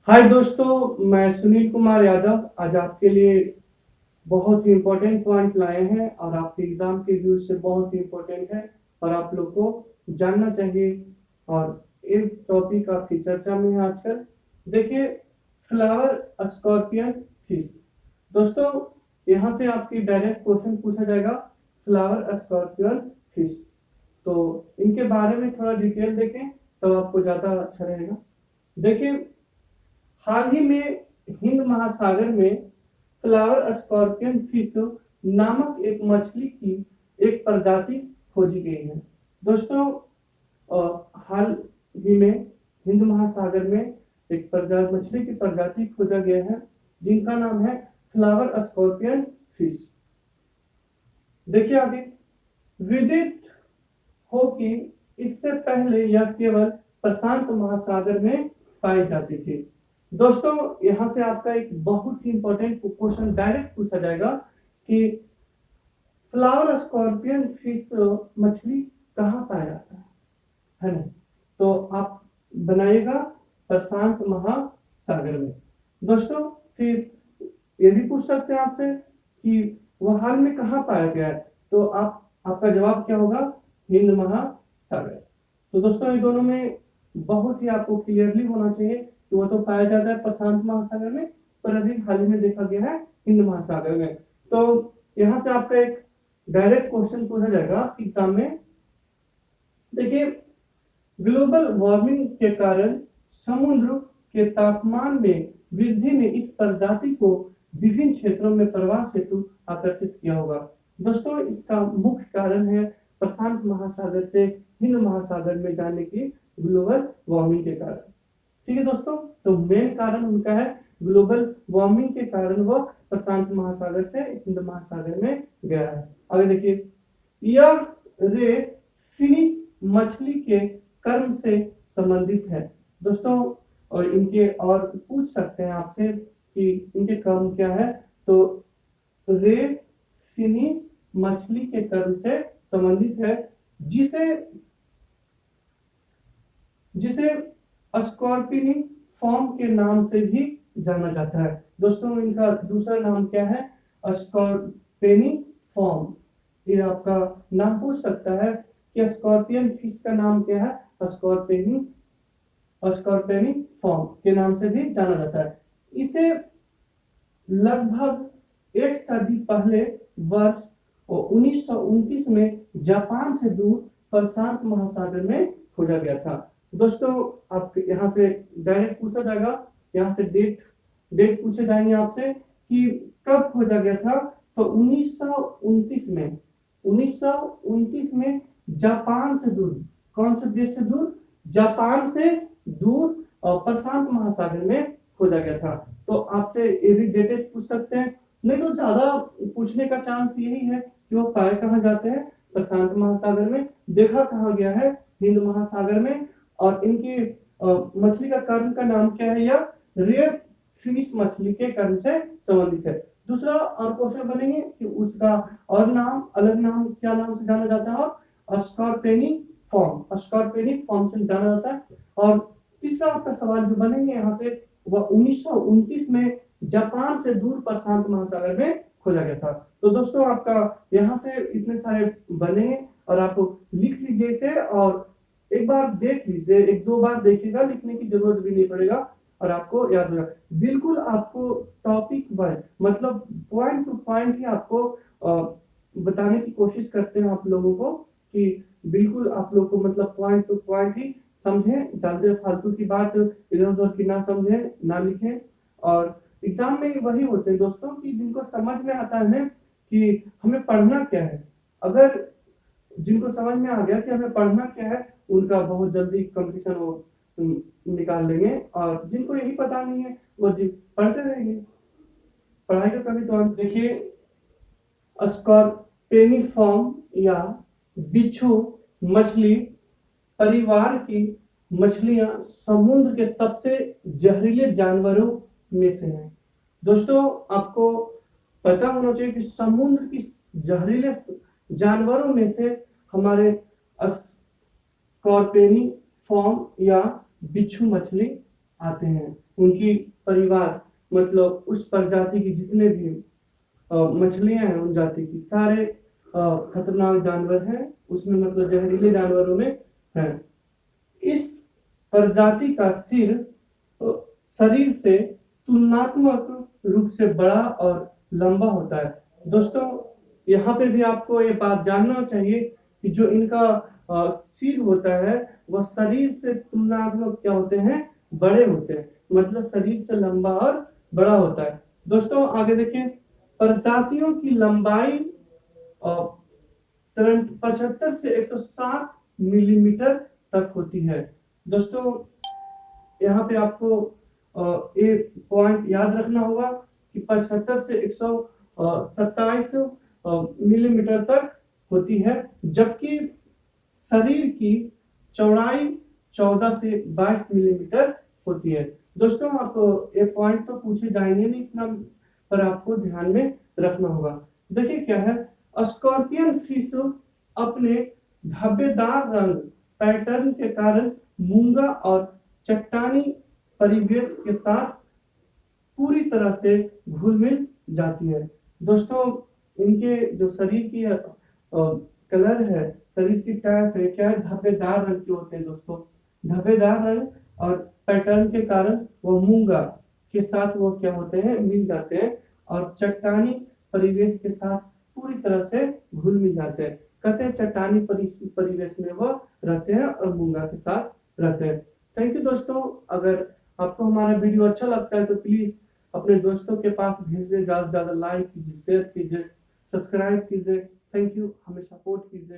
हाय दोस्तों, मैं सुनील कुमार यादव आज आपके लिए बहुत ही इम्पोर्टेंट पॉइंट लाए हैं और आपके एग्जाम के व्यू से बहुत ही इम्पोर्टेंट है और आप लोग को जानना चाहिए। और एक टॉपिक आपकी चर्चा में है आजकल। देखिए, फ्लावर स्कॉर्पियन फिश। दोस्तों, यहाँ से आपकी डायरेक्ट क्वेश्चन पूछा जाएगा, फ्लावर स्कॉर्पियन फिश। तो इनके बारे में थोड़ा डिटेल देखें तो आपको ज़्यादा अच्छा रहेगा। देखिए, हाल ही में हिंद महासागर में फ्लावर स्कॉर्पियन फिश नामक एक मछली की एक प्रजाति खोजी गई है। दोस्तों, हाल ही में हिंद महासागर में एक प्रजाति मछली की प्रजाति खोजा गया है जिनका नाम है फ्लावर स्कॉर्पियन फिश। देखिए आगे, विदित हो कि इससे पहले यह केवल प्रशांत महासागर में पाई जाती थी। दोस्तों, यहाँ से आपका एक बहुत ही इंपॉर्टेंट क्वेश्चन डायरेक्ट पूछा जाएगा कि फ्लावर स्कॉर्पियन फिश मछली कहाँ पाया जाता है ना। तो आप बनाइएगा प्रशांत महासागर में। दोस्तों, फिर ये भी पूछ सकते हैं आपसे कि वह हाल में कहाँ पाया गया है, तो आपका जवाब क्या होगा? हिंद महासागर। तो दोस्तों, ये दोनों में बहुत ही आपको क्लियरली होना चाहिए कि वो तो पाया जाता है प्रशांत महासागर में, पर अभी हाल ही में देखा गया है हिंद महासागर में। तो यहाँ से आपका एक डायरेक्ट क्वेश्चन पूछा जाएगा एग्जाम में। देखिए, ग्लोबल वार्मिंग के कारण समुद्र के तापमान में वृद्धि ने इस प्रजाति को विभिन्न क्षेत्रों में प्रवास हेतु आकर्षित किया होगा। दोस्तों, इसका मुख्य कारण है प्रशांत महासागर से हिंद महासागर में जाने की ग्लोबल वार्मिंग के कारण। ठीक है दोस्तों, तो मेन कारण उनका है ग्लोबल वार्मिंग के कारण वह प्रशांत महासागर से हिंद महासागर में गया है। आगे देखिए, यह रे फिनिश मछली के कर्म से संबंधित है। दोस्तों, और इनके और पूछ सकते हैं आपसे कि इनके कर्म क्या है, तो रे फिनिश मछली के कर्म से संबंधित है, जिसे जिसे स्कॉर्पिनी फॉर्म के नाम से भी जाना जाता है। दोस्तों, इनका दूसरा नाम क्या है? स्कॉर्पिनी फॉर्म। ये आपका नाम पूछ सकता है कि स्कॉर्पियन फिश का नाम क्या है? स्कॉर्पिनी फॉर्म के नाम से भी जाना जाता है। इसे लगभग एक सदी पहले वर्ष 1929 में जापान से दूर प्रशांत महासागर में खोजा गया था। दोस्तों, आप यहाँ से डायरेक्ट पूछा जाएगा, यहाँ से डेट डेट पूछे जाएंगे आपसे कि कब खोजा गया था। तो 1929 में 1929 में जापान से दूर, कौन से देश से दूर? जापान से दूर और प्रशांत महासागर में खोजा गया था। तो आपसे ये भी डेटेड पूछ सकते हैं, नहीं तो ज्यादा पूछने का चांस यही है कि वो पाए कहाँ जाते हैं? प्रशांत महासागर में। देखा कहाँ गया है? हिंद महासागर में। और इनकी मछली का कर्म का नाम क्या है? यह रेयर फिनिश मछली के कर्म से संबंधित है। दूसरा और क्वेश्चन बनेंगे कि उसका और नाम, अलग नाम, क्या नाम से जाना जाता है? स्कॉर्पेनी फॉर्म से जाना जाता है। और तीसरा आपका सवाल जो बनेंगे यहाँ से, वह 1929 में जापान से दूर प्रशांत महासागर में खोजा गया था। तो दोस्तों, आपका यहाँ से इतने सारे बने और आप लिख लीजिए इसे और एक बार देख लीजिए, एक दो बार देखिएगा, लिखने की जरूरत भी नहीं पड़ेगा और आपको याद होगा। बिल्कुल आपको टॉपिक वाइज, मतलब पॉइंट टू पॉइंट ही आपको बताने की कोशिश करते हैं आप लोगों को कि बिल्कुल आप लोग को मतलब पॉइंट टू पॉइंट ही समझें, ज्यादा फालतू की बात इधर उधर की ना समझें, ना लिखें। और एग्जाम में वही होते हैं दोस्तों कि जिनको समझ में आता है ना कि हमें पढ़ना क्या है, अगर जिनको समझ में आ गया कि हमें पढ़ना क्या है, उनका बहुत जल्दी कंपटीशन वो निकाल लेंगे। और जिनको यही पता नहीं है वो पढ़ते रहेंगे। पढ़ाई का कभी तो आप देखिए, स्कॉर्पेनिफॉर्म या बिच्छू मछली परिवार की मछलियां समुद्र के सबसे जहरीले जानवरों में से हैं। दोस्तों, आपको पता होना चाहिए कि समुद्र की जहरीले जानवरों में से हमारे स्कॉर्पेनी फॉर्म या बिच्छू मछली आते हैं। उनकी परिवार मतलब उस प्रजाति की जितने भी मछलियां हैं उन जाति की सारे खतरनाक जानवर हैं, उसमें मतलब जहरीले जानवरों में है। इस प्रजाति का सिर शरीर से तुलनात्मक रूप से बड़ा और लंबा होता है। दोस्तों यहाँ पे भी आपको ये बात जानना चाहिए कि जो इनका सिर होता है वह शरीर से तुलनात्मक क्या होते हैं, बड़े होते हैं, मतलब शरीर से लंबा और बड़ा होता है। दोस्तों आगे देखें, प्रजातियों की लंबाई 75 से 160 मिलीमीटर तक होती है। दोस्तों यहाँ पे आपको एक पॉइंट याद रखना होगा कि 75 से 127 मिलीमीटर तक होती है, जबकि शरीर की चौड़ाई 14 से 22 मिलीमीटर होती है। दोस्तों आप ये पॉइंट तो पूछे जाएंगे नहीं इतना, पर आपको ध्यान में रखना होगा। देखिए क्या है, स्कॉर्पियन फिश अपने धब्बेदार रंग पैटर्न के कारण मूंगा और चट्टानी परिवेश के साथ पूरी तरह से घुल मिल जाती है। दोस्तों इनके जो शरीर की कलर है, शरीर की टाइप है क्या है, धब्बेदार रंग के होते हैं। दोस्तों धब्बेदार रंग और पैटर्न के कारण वो मूंगा के साथ वो क्या होते हैं, मिल जाते हैं और चट्टानी परिवेश के साथ पूरी तरह से घुल मिल जाते हैं। कहते हैं चट्टानी परिवेश में वो रहते हैं और मूंगा के साथ रहते हैं। थैंक यू दोस्तों, अगर आपको हमारा वीडियो अच्छा लगता है तो प्लीज अपने दोस्तों के पास भेजिए, ज्यादा से ज्यादा लाइक कीजिए, शेयर कीजिए, सब्सक्राइब कीजिए। थैंक यू, हमें सपोर्ट कीजिए।